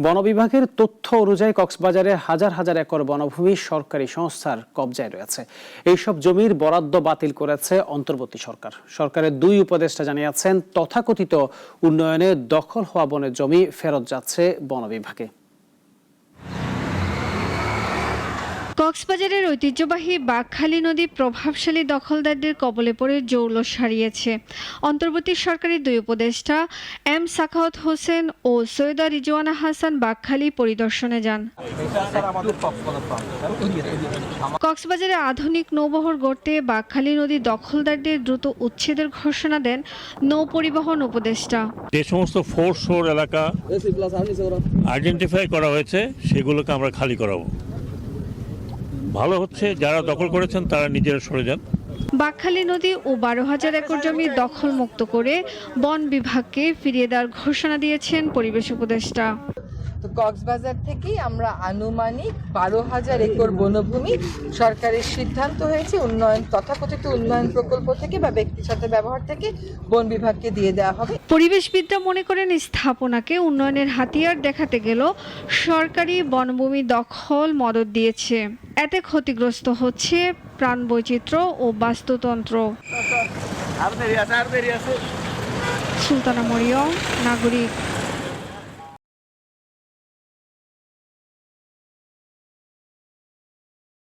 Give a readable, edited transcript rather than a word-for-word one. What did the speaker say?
বন বিভাগের তথ্য অনুযায়ী কক্সবাজারে হাজার হাজার একর বনভূমি সরকারি সংস্থার কবজায় রয়েছে। এইসব জমির বরাদ্দ বাতিল করেছে অন্তর্বর্তী সরকার। সরকারের দুই উপদেষ্টা জানিয়েছেন, তথাকথিত উন্নয়নে দখল হওয়া বনের জমি ফেরত যাচ্ছে বন বিভাগে। কক্সবাজারের ঐতিহ্যবাহী বাঘখালী নদী প্রভাবশালী দখলদারদের কবলে পড়ে জৌলস হারিয়েছে। অন্তর্বর্তী সরকারের দুই উপদেষ্টা এম সাখাওয়াত হোসেন ও সৈয়দা রিজওয়ানা হাসান বাঘখালী পরিদর্শনে যান। কক্সবাজারে আধুনিক নৌবহর গড়তে বাঘখালী নদী দখলদারদের দ্রুত উচ্ছেদের ঘোষণা দেন নৌ পরিবহন উপদেষ্টা। যে সমস্ত ফোর্স শোর এলাকা আইডেন্টিফাই করা হয়েছে সেগুলোকে আমরা খালি করাবো। ভালো হচ্ছে যারা দখল করেছেন তারা নিজেরা সরে যান। বাঘখালী নদী ও 12,000 একর জমি দখল মুক্ত করে বন বিভাগকে ফিরিয়ে দেওয়ার ঘোষণা দিয়েছেন পরিবেশ উপদেষ্টা। তো কক্সবাজার থেকেই আমরা আনুমানিক 12,000 একর বনভূমি সরকারের সিদ্ধান্ত হয়েছে উন্নয়ন তথাকথিত উন্নয়ন প্রকল্প থেকে বা ব্যক্তির সাথে ব্যবহার থেকে বন বিভাগকে দিয়ে দেওয়া হবে। পরিবেশবিদরা মনে করেন, স্থাপনাকে উন্নয়নের হাতিয়ার দেখাতে গেল সরকারি বনভূমি দখল মদদ দিয়েছে। এতে ক্ষতিগ্রস্ত হচ্ছে প্রাণবৈচিত্র্য ও বাস্তুতন্ত্র। সুলতানা মরিয়ম, নাগরিক।